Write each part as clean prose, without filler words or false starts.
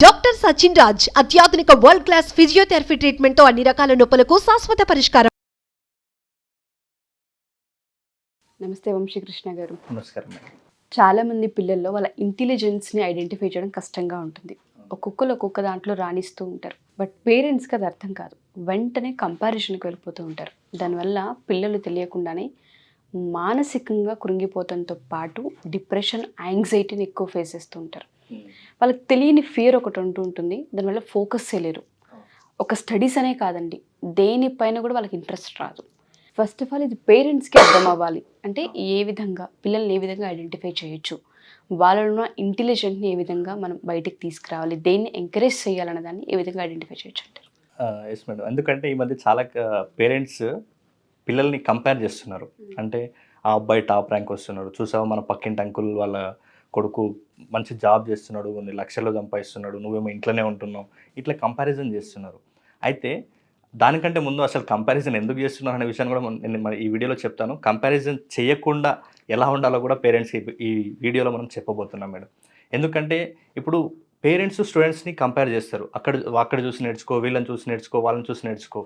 Doctor Sachin Raj అత్యాధునిక world class physiotherapy treatment తో అన్ని రకాల నొప్పులకు శాశ్వత పరిష్కారం. నమస్తే వంశీకృష్ణ గారు. నమస్కారం మేడం. చాలా మంది పిల్లల్లో వాళ్ళ ఇంటెలిజెన్స్ని ఐడెంటిఫై చేయడం కష్టంగా ఉంటుంది. ఒక్కొక్కరు ఒక్కొక్క దాంట్లో రాణిస్తూ ఉంటారు. బట్ పేరెంట్స్కి అది అర్థం కాదు. వెంటనే కంపారిజన్కి వెళ్ళిపోతూ ఉంటారు. దానివల్ల పిల్లలు తెలియకుండానే మానసికంగా కృంగిపోవడంతో పాటు డిప్రెషన్, యాంగ్జైటీని ఎక్కువ ఫేస్ చేస్తూ ఉంటారు. వాళ్ళకి తెలియని ఫియర్ ఒకటి ఉంటుంది. దానివల్ల ఫోకస్ చేయలేరు. ఒక స్టడీస్ అనే కాదండి, దేనిపైన కూడా వాళ్ళకి ఇంట్రెస్ట్ రాదు. ఫస్ట్ ఆఫ్ ఆల్ ఇది పేరెంట్స్కి అర్థం అవ్వాలి. అంటే ఏ విధంగా పిల్లల్ని ఏ విధంగా ఐడెంటిఫై చేయొచ్చు, వాళ్ళలో ఉన్న ఇంటెలిజెంట్ని ఏ విధంగా మనం బయటికి తీసుకురావాలి, దేన్ని ఎంకరేజ్ చేయాలన్న దాన్ని ఏ విధంగా ఐడెంటిఫై చేయొచ్చు అంటారు? Yes madam. ఎందుకంటే ఈ మధ్య చాలా పేరెంట్స్ పిల్లల్ని కంపేర్ చేస్తున్నారు. అంటే ఆ అబ్బాయి టాప్ ర్యాంక్ వస్తున్నాడు, చూసావా మన పక్కింటి అంకుల్ వాళ్ళ కొడుకు మంచి జాబ్ చేస్తున్నాడు, కొన్ని లక్షల్లో సంపాదిస్తున్నాడు, నువ్వేమో ఇంట్లోనే ఉంటున్నావు, ఇట్లా కంపారిజన్ చేస్తున్నారు. అయితే దానికంటే ముందు అసలు కంపారిజన్ ఎందుకు చేస్తున్నారు అనే విషయాన్ని కూడా నేను ఈ వీడియోలో చెప్తాను. కంపారిజన్ చేయకుండా ఎలా ఉండాలో కూడా పేరెంట్స్ ఈ వీడియోలో మనం చెప్పబోతున్నాం మేడం. ఎందుకంటే ఇప్పుడు పేరెంట్స్ స్టూడెంట్స్ని కంపేర్ చేస్తారు. అక్కడ చూసి నేర్చుకో, వీళ్ళని చూసి నేర్చుకో, వాళ్ళని చూసి నేర్చుకో.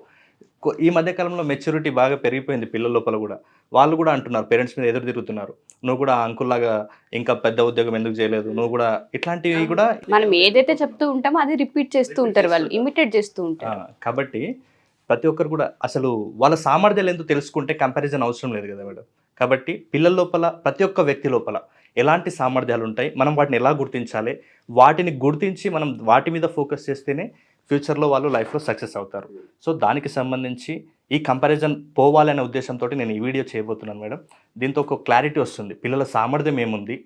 ఈ మధ్యకాలంలో మెచ్యూరిటీ బాగా పెరిగిపోయింది పిల్లల లోపల కూడా. వాళ్ళు కూడా అంటున్నారు, పేరెంట్స్ మీద ఎదురు తిరుగుతున్నారు, నువ్వు కూడా అంకుల్లాగా ఇంకా పెద్ద ఉద్యోగం ఎందుకు చేయలేదు, నువ్వు కూడా ఇట్లాంటివి కూడా మనం ఏదైతే చెప్తూ ఉంటామో అది రిపీట్ చేస్తూ ఉంటారు, వాళ్ళు ఇమిటేట్ చేస్తూ ఉంటారు. కాబట్టి ప్రతి ఒక్కరు కూడా అసలు వాళ్ళ సామర్థ్యాలు ఎందుకు తెలుసుకుంటే కంపారిజన్ అవసరం లేదు కదా మేడం. కాబట్టి పిల్లల లోపల ప్రతి ఒక్క వ్యక్తి లోపల ఎలాంటి సామర్థ్యాలు ఉంటాయి, మనం వాటిని ఎలా గుర్తించాలి, వాటిని గుర్తించి మనం వాటి మీద ఫోకస్ చేస్తేనే ఫ్యూచర్లో వాళ్ళు లైఫ్లో సక్సెస్ అవుతారు. సో దానికి సంబంధించి ఈ కంపారిజన్ పోవాలనే ఉద్దేశంతో నేను ఈ వీడియో చేయబోతున్నాను మేడం. దీంతో ఒక క్లారిటీ వస్తుంది, పిల్లల సామర్థ్యం ఏముంది,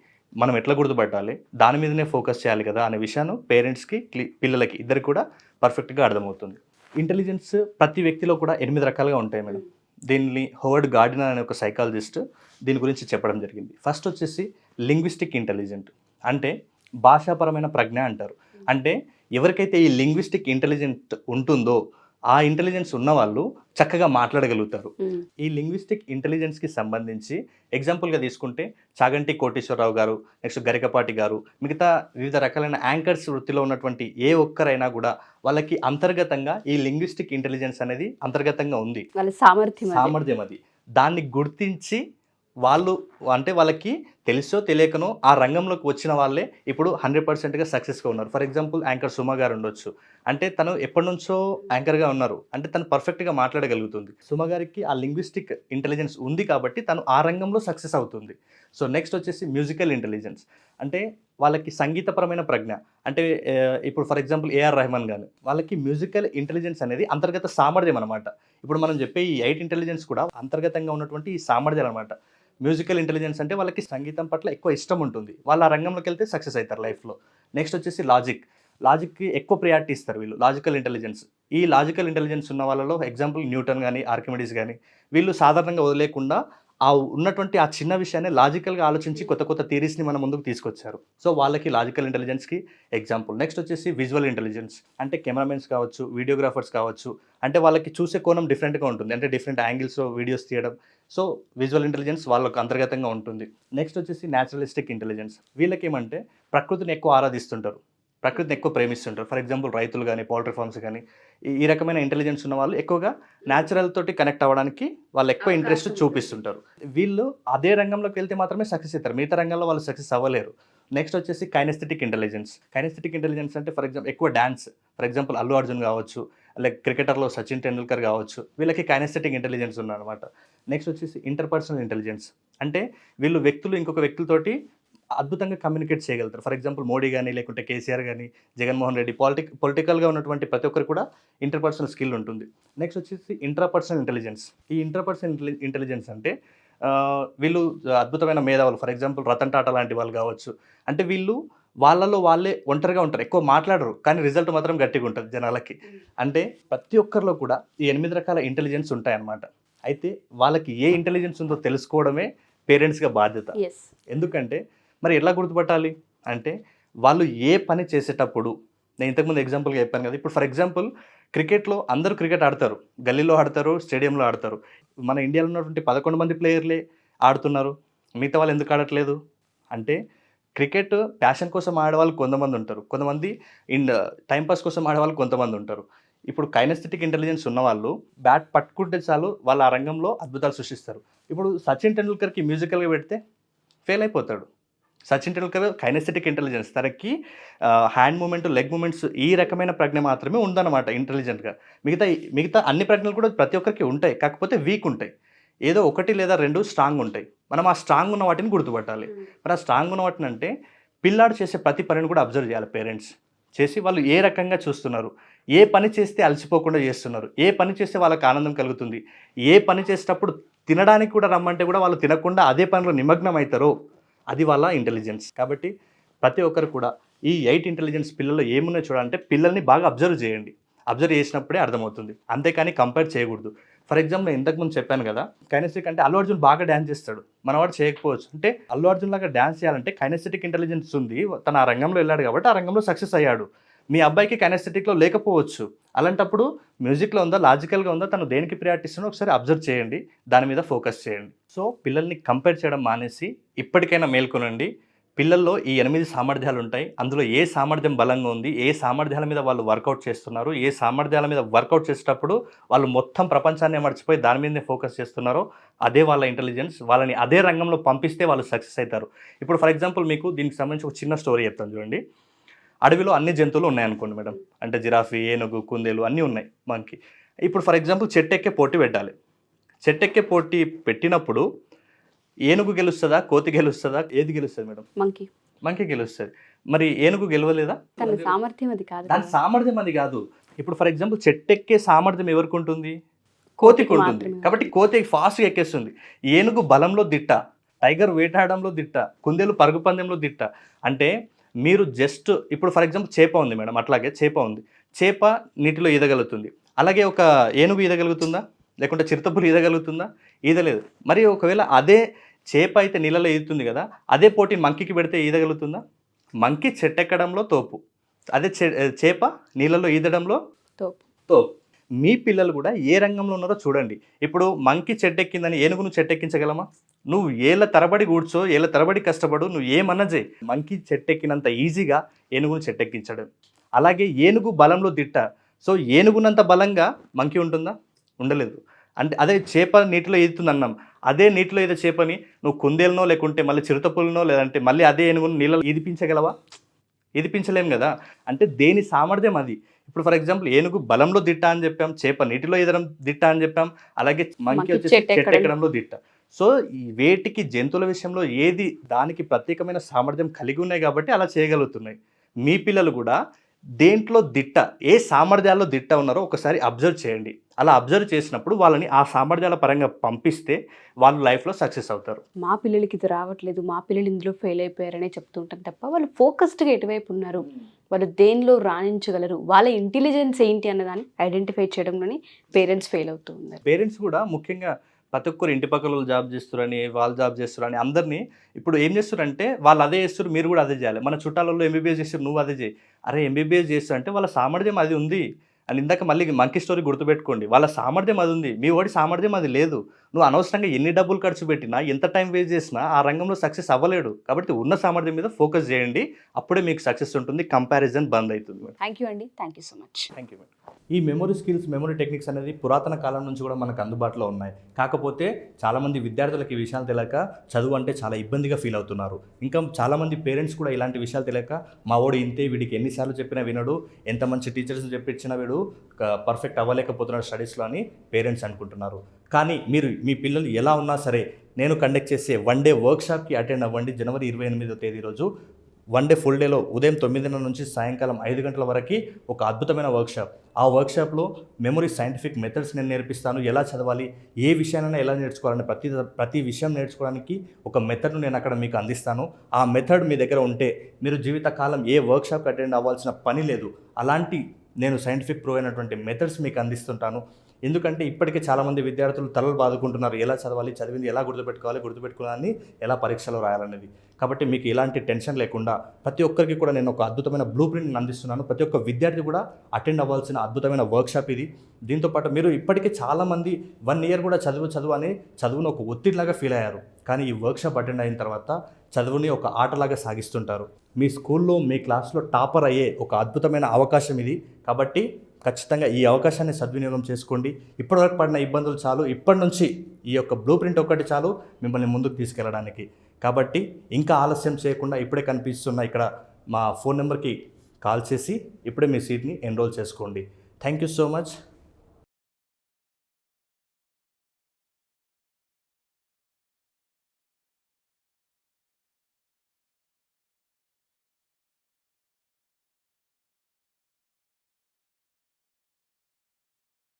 మనం ఎట్లా గుర్తుపట్టాలి, దాని మీదనే ఫోకస్ చేయాలి కదా అనే విషయాన్ని పేరెంట్స్కి పిల్లలకి ఇద్దరికి కూడా పర్ఫెక్ట్గా అర్థమవుతుంది. ఇంటెలిజెన్స్ ప్రతి వ్యక్తిలో కూడా 8 రకాలుగా ఉంటాయి మేడం. దీన్ని హోవర్డ్ గార్డినర్ అనే ఒక సైకాలజిస్ట్ దీని గురించి చెప్పడం జరిగింది. ఫస్ట్ వచ్చేసి లింగ్విస్టిక్ ఇంటెలిజెంట్, అంటే భాషాపరమైన ప్రజ్ఞ అంటారు. అంటే ఎవరికైతే ఈ లింగ్విస్టిక్ ఇంటెలిజెంట్ ఉంటుందో ఆ ఇంటెలిజెన్స్ ఉన్న వాళ్ళు చక్కగా మాట్లాడగలుగుతారు. ఈ లింగ్విస్టిక్ ఇంటెలిజెన్స్కి సంబంధించి ఎగ్జాంపుల్గా తీసుకుంటే చాగంటి కోటేశ్వరరావు గారు, నెక్స్ట్ గరికపాటి గారు, మిగతా వివిధ రకాలైన యాంకర్స్ వృత్తిలో ఉన్నటువంటి ఏ ఒక్కరైనా కూడా వాళ్ళకి అంతర్గతంగా ఈ లింగ్విస్టిక్ ఇంటెలిజెన్స్ అనేది అంతర్గతంగా ఉంది, వాళ్ళ సామర్థ్యం అది. దాన్ని గుర్తించి వాళ్ళు అంటే వాళ్ళకి తెలుసో తెలియకనో ఆ రంగంలోకి వచ్చిన వాళ్ళే ఇప్పుడు 100%గా సక్సెస్గా ఉన్నారు. ఫర్ ఎగ్జాంపుల్ యాంకర్ సుమ గారు ఉండొచ్చు. అంటే తను ఎప్పటి నుంచో యాంకర్గా ఉన్నారు, అంటే తను పర్ఫెక్ట్గా మాట్లాడగలుగుతుంది. సుమ గారికి ఆ లింగ్విస్టిక్ ఇంటెలిజెన్స్ ఉంది కాబట్టి తను ఆ రంగంలో సక్సెస్ అవుతుంది. సో నెక్స్ట్ వచ్చేసి మ్యూజికల్ ఇంటెలిజెన్స్, అంటే వాళ్ళకి సంగీతపరమైన ప్రజ్ఞ. అంటే ఇప్పుడు ఫర్ ఎగ్జాంపుల్ ఏఆర్ రెహమాన్ గారు, వాళ్ళకి మ్యూజికల్ ఇంటెలిజెన్స్ అనేది అంతర్గత సామర్థ్యం అనమాట. ఇప్పుడు మనం చెప్పే ఈ 8 ఇంటెలిజెన్స్ కూడా అంతర్గతంగా ఉన్నటువంటి ఈ సామర్థ్యాలు అనమాట. మ్యూజికల్ ఇంటెలిజెన్స్ అంటే వాళ్ళకి సంగీతం పట్ల ఎక్కువ ఇష్టం ఉంటుంది, వాళ్ళు ఆ రంగంలోకి వెళ్తే సక్సెస్ అవుతారు లైఫ్లో. నెక్స్ట్ వచ్చేసి లాజిక్కి ఎక్కువ ప్రియారిటీ ఇస్తారు వీళ్ళు, లాజికల్ ఇంటెలిజెన్స్. ఈ లాజికల్ ఇంటెలిజెన్స్ ఉన్న వాళ్ళలో ఎగ్జాంపుల్ న్యూటన్ కానీ, ఆర్కిమిడీస్ కానీ, వీళ్ళు సాధారణంగా వదిలేకుండా ఆ ఉన్నటువంటి ఆ చిన్న విషయాన్ని లాజికల్గా ఆలోచించి కొత్త కొత్త థియరీస్ని మన ముందుకు తీసుకొచ్చారు. సో వాళ్ళకి లాజికల్ ఇంటెలిజెన్స్కి ఎగ్జాంపుల్. నెక్స్ట్ వచ్చేసి విజువల్ ఇంటెలిజెన్స్, అంటే కెమెరామెన్స్ కావచ్చు, వీడియోగ్రాఫర్స్ కావచ్చు, అంటే వాళ్ళకి చూసే కోణం డిఫరెంట్గా ఉంటుంది, అంటే డిఫరెంట్ యాంగిల్స్లో వీడియోస్ తీయడం. సో విజువల్ ఇంటెలిజెన్స్ వాళ్ళకు అంతర్గతంగా ఉంటుంది. నెక్స్ట్ వచ్చేసి న్యాచురలిస్టిక్ ఇంటెలిజెన్స్, వీళ్ళకి ఏమంటే ప్రకృతిని ఎక్కువ ఆరాధిస్తుంటారు, ప్రకృతిని ఎక్కువ ప్రేమిస్తుంటారు. ఫర్ ఎగ్జాంపుల్ రైతులు కానీ, పౌల్ట్రీ ఫార్మ్స్ కానీ, ఈ రకమైన ఇంటెలిజెన్స్ ఉన్న వాళ్ళు ఎక్కువగా న్యాచురల్ తోటి కనెక్ట్ అవ్వడానికి వాళ్ళు ఎక్కువ ఇంట్రెస్ట్ చూపిస్తుంటారు. వీళ్ళు అదే రంగంలోకి వెళ్తే మాత్రమే సక్సెస్ అవుతారు, మిగతా రంగంలో వాళ్ళు సక్సెస్ అవ్వలేరు. నెక్స్ట్ వచ్చేసి కైనెస్థెటిక్ ఇంటెలిజెన్స్ అంటే ఫర్ ఎగ్జాంపుల్ ఎక్కువ dance, for example Allu Arjun కావచ్చు, లైక్ క్రికెటర్లో సచిన్ టెండూల్కర్ కావచ్చు, వీళ్ళకి కైనెస్థెటిక్ ఇంటెలిజెన్స్ ఉందన్నమాట. నెక్స్ట్ వచ్చేసి ఇంటర్పర్సనల్ ఇంటెలిజెన్స్, అంటే వీళ్ళు ఇంకొక వ్యక్తులతోటి అద్భుతంగా కమ్యూనికేట్ చేయగలుగుతారు. ఫర్ ఎగ్జాంపుల్ మోడీ కానీ, లేకుంటే కేసీఆర్ కానీ, జగన్మోహన్ రెడ్డి, పొలిటికల్గా ఉన్నటువంటి ప్రతి ఒక్కరు కూడా ఇంటర్పర్సనల్ స్కిల్ ఉంటుంది. నెక్స్ట్ వచ్చేసి ఇంట్రాపర్సనల్ ఇంటెలిజెన్స్. ఈ ఇంటర్పర్సనల్ ఇంటెలిజెన్స్ అంటే వీళ్ళు అద్భుతమైన మేధావులు, ఫర్ ఎగ్జాంపుల్ రతన్ టాటా లాంటి వాళ్ళు కావచ్చు. అంటే వీళ్ళు వాళ్ళలో వాళ్ళే ఒంటరిగా ఉంటారు, ఎక్కువ మాట్లాడరు, కానీ రిజల్ట్ మాత్రం గట్టిగా ఉంటుంది జనాలకి. అంటే ప్రతి ఒక్కరిలో కూడా ఈ 8 రకాల ఇంటెలిజెన్స్ ఉంటాయన్నమాట. అయితే వాళ్ళకి ఏ ఇంటెలిజెన్స్ ఉందో తెలుసుకోవడమే పేరెంట్స్గా బాధ్యత. ఎందుకంటే మరి ఎలా గుర్తుపట్టాలి అంటే వాళ్ళు ఏ పని చేసేటప్పుడు, నేను ఇంతకుముందు ఎగ్జాంపుల్గా చెప్పాను కదా, ఇప్పుడు ఫర్ ఎగ్జాంపుల్ క్రికెట్లో అందరూ క్రికెట్ ఆడతారు, గల్లీలో ఆడతారు, స్టేడియంలో ఆడతారు. మన ఇండియాలో ఉన్నటువంటి 11 మంది ప్లేయర్లే ఆడుతున్నారు, మిగతా వాళ్ళు ఎందుకు ఆడట్లేదు అంటే క్రికెట్ ప్యాషన్ కోసం ఆడేవాళ్ళు కొంతమంది ఉంటారు, కొంతమంది టైంపాస్ కోసం ఆడేవాళ్ళు కొంతమంది ఉంటారు. ఇప్పుడు కైనెస్థెటిక్ ఇంటెలిజెన్స్ ఉన్నవాళ్ళు బ్యాట్ పట్టుకుంటే చాలు వాళ్ళు ఆ రంగంలో అద్భుతాలు సృష్టిస్తారు. ఇప్పుడు సచిన్ టెండూల్కర్కి మ్యూజికల్గా పెడితే ఫెయిల్ అయిపోతాడు. సచిన్ టెండూల్కర్ కైనెస్థెటిక్ ఇంటెలిజెన్స్, తనకి హ్యాండ్ మూమెంట్, లెగ్ మూమెంట్స్ ఈ రకమైన ప్రజ్ఞ మాత్రమే ఉందన్నమాట ఇంటెలిజెంట్గా. మిగతా అన్ని ప్రజ్ఞలు కూడా ప్రతి ఒక్కరికి ఉంటాయి, కాకపోతే వీక్ ఉంటాయి. ఏదో 1 లేదా 2 స్ట్రాంగ్ ఉంటాయి. మనం ఆ స్ట్రాంగ్ ఉన్న వాటిని గుర్తుపట్టాలి. మరి ఆ స్ట్రాంగ్ ఉన్న వాటిని అంటే పిల్లాడు చేసే ప్రతి పనిని కూడా అబ్జర్వ్ చేయాలి పేరెంట్స్. చేసి వాళ్ళు ఏ రకంగా చూస్తున్నారు, ఏ పని చేస్తే అలసిపోకుండా చేస్తున్నారు, ఏ పని చేస్తే వాళ్ళకి ఆనందం కలుగుతుంది, ఏ పని చేసేటప్పుడు తినడానికి కూడా రమ్మంటే కూడా వాళ్ళు తినకుండా అదే పనిలో నిమగ్నం అవుతారో అది వాళ్ళ ఇంటెలిజెన్స్. కాబట్టి ప్రతి ఒక్కరు కూడా ఈ 8 ఇంటెలిజెన్స్ పిల్లల్లో ఏమున్నాయో చూడాలంటే పిల్లల్ని బాగా అబ్జర్వ్ చేయండి. అబ్జర్వ్ చేసినప్పుడే అర్థమవుతుంది, అంతేకాని కంపేర్ చేయకూడదు. ఫర్ ఎగ్జాంపుల్ ఇంతకుముందు చెప్పాను కదా, కైనెస్థెటిక్ అంటే అల్లు అర్జున్ బాగా డ్యాన్స్ చేస్తాడు, మనవాడు చేయకపోవచ్చు. అంటే అల్లు అర్జున్ లాగా డ్యాన్స్ చేయాలంటే కైనెస్థెటిక్ ఇంటెలిజెన్స్ ఉంది, తను ఆ రంగంలో వెళ్ళాడు కాబట్టి ఆ రంగంలో సక్సెస్ అయ్యాడు. మీ అబ్బాయికి కైనెస్థెటిక్లో లేకపోవచ్చు. అలాంటప్పుడు మ్యూజిక్లో ఉందా, లాజికల్గా ఉందా, తను దేనికి ప్రియారిటీ ఇస్తుందో ఒకసారి అబ్జర్వ్ చేయండి, దాని మీద ఫోకస్ చేయండి. సో పిల్లల్ని కంపేర్ చేయడం మానేసి ఇప్పటికైనా మేల్కొనండి. పిల్లల్లో ఈ 8 సామర్థ్యాలు ఉంటాయి. అందులో ఏ సామర్థ్యం బలంగా ఉంది, ఏ సామర్థ్యాల మీద వాళ్ళు వర్కౌట్ చేస్తున్నారు, ఏ సామర్థ్యాల మీద వర్కౌట్ చేసేటప్పుడు వాళ్ళు మొత్తం ప్రపంచాన్ని మర్చిపోయి దాని మీదనే ఫోకస్ చేస్తున్నారో అదే వాళ్ళ ఇంటెలిజెన్స్. వాళ్ళని అదే రంగంలో పంపిస్తే వాళ్ళు సక్సెస్ అవుతారు. ఇప్పుడు ఫర్ ఎగ్జాంపుల్ మీకు దీనికి సంబంధించి ఒక చిన్న స్టోరీ చెప్తాను చూడండి. అడవిలో అన్ని జంతువులు ఉన్నాయనుకోండి మేడం, అంటే జిరాఫీ, ఏనుగు, కుందేలు అన్నీ ఉన్నాయి మనకి. ఇప్పుడు ఫర్ ఎగ్జాంపుల్ చెట్టెక్కే పోటీ పెట్టాలి. చెట్టెక్కే పోటీ పెట్టినప్పుడు ఏనుగు గెలుస్తుందా, కోతి గెలుస్తుందా, ఏది గెలుస్తుంది మేడం? మంకీ గెలుస్తుంది. మరి ఏనుగు గెలవలేదా? తన సామర్థ్యం అది కాదు, దాని సామర్థ్యం అది కాదు. ఇప్పుడు ఫర్ ఎగ్జాంపుల్ చెట్టెక్కే సామర్థ్యం ఎవరికి ఉంటుంది? కోతికి ఉంటుంది. కాబట్టి కోతి ఫాస్ట్గా ఎక్కేస్తుంది. ఏనుగు బలంలో దిట్ట, టైగర్ వేటాడడంలో దిట్ట, కుందేలు పరుగు పందెంలో దిట్ట. అంటే మీరు జస్ట్ ఇప్పుడు ఫర్ ఎగ్జాంపుల్ చేప ఉంది మేడం, అట్లాగే చేప ఉంది. చేప నీటిలో ఈదగలుగుతుంది. అలాగే ఒక ఏనుగు ఈదగలుగుతుందా? లేకుంటే చిరుతపులు ఈదగలుగుతుందా? ఈదలేదు. మరి ఒకవేళ అదే చేప అయితే నీళ్ళలో ఈదుతుంది కదా, అదే పోటీ మంకీకి పెడితే ఈదగలుగుతుందా? మంకీ చెట్టెక్కడంలో తోపు, అదే చేప నీళ్ళలో ఈదడంలో తోపు. మీ పిల్లలు కూడా ఏ రంగంలో ఉన్నారో చూడండి. ఇప్పుడు మంకీ చెట్టెక్కిందని ఏనుగును చెట్టెక్కించగలమా? నువ్వు ఏళ్ళ తరబడి కూర్చో, ఏళ్ళ తరబడి కష్టపడు, నువ్వు ఏమన్నా చేయి, మంకీ చెట్టెక్కినంత ఈజీగా ఏనుగును చెట్టెక్కించడం. అలాగే ఏనుగు బలంలో దిట్ట. సో ఏనుగునంత బలంగా మంకీ ఉంటుందా? ఉండలేదు. అంటే అదే చేప నీటిలో ఈదుతుంది అన్నాం, అదే నీటిలో ఈదే చేపని నువ్వు కుందేలనో లేకుంటే మళ్ళీ చిరుతపులనో లేదంటే మళ్ళీ అదే ఏనుగును నీళ్ళలో ఈదిపించగలవా? ఈదిపించలేం కదా. అంటే దేని సామర్థ్యం అది. ఇప్పుడు ఫర్ ఎగ్జాంపుల్ ఏనుగు బలంలో దిట్ట అని చెప్పాం, చేప నీటిలో ఈదడం దిట్ట అని చెప్పాం, అలాగే మంకీ వచ్చేసి చెట్టెక్కడంలో దిట్ట. సో ఈ వేటికి జంతువుల విషయంలో ఏది దానికి ప్రత్యేకమైన సామర్థ్యం కలిగి ఉన్నాయి కాబట్టి అలా చేయగలుగుతున్నాయి. మీ పిల్లలు కూడా దేంట్లో దిట్ట, ఏ సామర్థ్యాల్లో దిట్ట ఉన్నారో ఒకసారి అబ్జర్వ్ చేయండి. అలా అబ్జర్వ్ చేసినప్పుడు వాళ్ళని ఆ సామర్థ్యాల పరంగా పంపిస్తే వాళ్ళు లైఫ్లో సక్సెస్ అవుతారు. మా పిల్లలకి ఇది రావట్లేదు, మా పిల్లలు ఇందులో ఫెయిల్ అయిపోయారనే చెప్తూ ఉంటాం తప్ప వాళ్ళు ఫోకస్డ్గా ఎటువైపు ఉన్నారు, వాళ్ళు దేనిలో రాణించగలరు, వాళ్ళ ఇంటెలిజెన్స్ ఏంటి అన్నదాన్ని ఐడెంటిఫై చేయడంలోని పేరెంట్స్ ఫెయిల్ అవుతూ ఉన్నారు. పేరెంట్స్ కూడా ముఖ్యంగా ప్రతి ఒక్కరు ఇంటి పక్కల వాళ్ళు జాబ్ చేస్తారని, వాళ్ళు జాబ్ చేస్తారని అందరినీ ఇప్పుడు ఏం చేస్తారంటే వాళ్ళు అదే చేస్తారు, మీరు కూడా అదే చేయాలి. మన చుట్టాలలో ఎంబీబీఎస్ చేస్తారు, నువ్వు అదే చేయి. అరే ఎంబీబీఎస్ చేస్తారంటే వాళ్ళ సామర్థ్యం అది ఉంది అని. ఇందాక మళ్ళీ మంకీ స్టోరీ గుర్తుపెట్టుకోండి, వాళ్ళ సామర్థ్యం అది ఉంది, మీ వాడి సామర్థ్యం అది లేదు. నువ్వు అనవసరంగా ఎన్ని డబ్బులు ఖర్చు పెట్టినా, ఎంత టైం వేస్ట్ చేసినా ఆ రంగంలో సక్సెస్ అవ్వలేడు. కాబట్టి ఉన్న సామర్థ్యం మీద ఫోకస్ చేయండి, అప్పుడే మీకు సక్సెస్ ఉంటుంది, కంపారిజన్ బంద్ అవుతుంది. థ్యాంక్ యూ అండి, thank you so much. Thank you madam. ఈ మెమరీ స్కిల్స్, మెమరీ టెక్నిక్స్ అనేది పురాతన కాలం నుంచి కూడా మనకు అందుబాటులో ఉన్నాయి. కాకపోతే చాలామంది విద్యార్థులకు ఈ విషయాలు తెలియక చదువు అంటే చాలా ఇబ్బందిగా ఫీల్ అవుతున్నారు. ఇంకా చాలామంది పేరెంట్స్ కూడా ఇలాంటి విషయాలు తెలియక మా వాడు ఇంతే, వీడికి ఎన్నిసార్లు చెప్పినా వినడు, ఎంత మంచి టీచర్స్ని చెప్పించినా వీడు పర్ఫెక్ట్ అవ్వలేకపోతున్నాడు స్టడీస్లో అని పేరెంట్స్ అనుకుంటున్నారు. కానీ మీరు మీ పిల్లలు ఎలా ఉన్నా సరే నేను కండక్ట్ చేసే 1 డే వర్క్షాప్కి అటెండ్ అవ్వండి. జనవరి 28వ తేదీ రోజు 1 డే ఫుల్ డేలో ఉదయం 9 నుంచి సాయంకాలం 5 గంటల వరకు ఒక అద్భుతమైన వర్క్షాప్. ఆ వర్క్షాప్లో మెమరీ సైంటిఫిక్ మెథడ్స్ నేను నేర్పిస్తాను. ఎలా చదవాలి, ఏ విషయానైనా ఎలా నేర్చుకోవాలని ప్రతి విషయం నేర్చుకోవడానికి ఒక మెథడ్ను నేను అక్కడ మీకు అందిస్తాను. ఆ మెథడ్ మీ దగ్గర ఉంటే మీరు జీవితకాలం ఏ వర్క్షాప్కి అటెండ్ అవ్వాల్సిన పని లేదు. అలాంటి నేను సైంటిఫిక్ ప్రూవ్ అయినటువంటి మెథడ్స్ మీకు అందిస్తుంటాను. ఎందుకంటే ఇప్పటికే చాలామంది విద్యార్థులు తలలు బాదుకుంటున్నారు, ఎలా చదవాలి, చదివింది ఎలా గుర్తుపెట్టుకోవాలని ఎలా పరీక్షలో రాయాలనేది. కాబట్టి మీకు ఎలాంటి టెన్షన్ లేకుండా ప్రతి ఒక్కరికి కూడా నేను ఒక అద్భుతమైన బ్లూ ప్రింట్ని అందిస్తున్నాను. ప్రతి ఒక్క విద్యార్థి కూడా అటెండ్ అవ్వాల్సిన అద్భుతమైన వర్క్షాప్ ఇది. దీంతోపాటు మీరు ఇప్పటికే చాలామంది 1 year కూడా చదువు అని చదువును ఒక ఒత్తిడిలాగా ఫీల్ అయ్యారు. కానీ ఈ వర్క్షాప్ అటెండ్ అయిన తర్వాత చదువుని ఒక ఆటలాగా సాగిస్తుంటారు. మీ స్కూల్లో మీ క్లాస్లో టాపర్ అయ్యే ఒక అద్భుతమైన అవకాశం ఇది. కాబట్టి ఖచ్చితంగా ఈ అవకాశాన్ని సద్వినియోగం చేసుకోండి. ఇప్పటివరకు పడిన ఇబ్బందులు చాలు, ఇప్పటి నుంచి ఈ యొక్క బ్లూ ప్రింట్ ఒకటి చాలు మిమ్మల్ని ముందుకు తీసుకెళ్ళడానికి. కాబట్టి ఇంకా ఆలస్యం చేయకుండా ఇప్పుడే కనిపిస్తున్న ఇక్కడ మా ఫోన్ నెంబర్కి కాల్ చేసి ఇప్పుడే మీ సీట్ని ఎన్రోల్ చేసుకోండి. Thank you so much.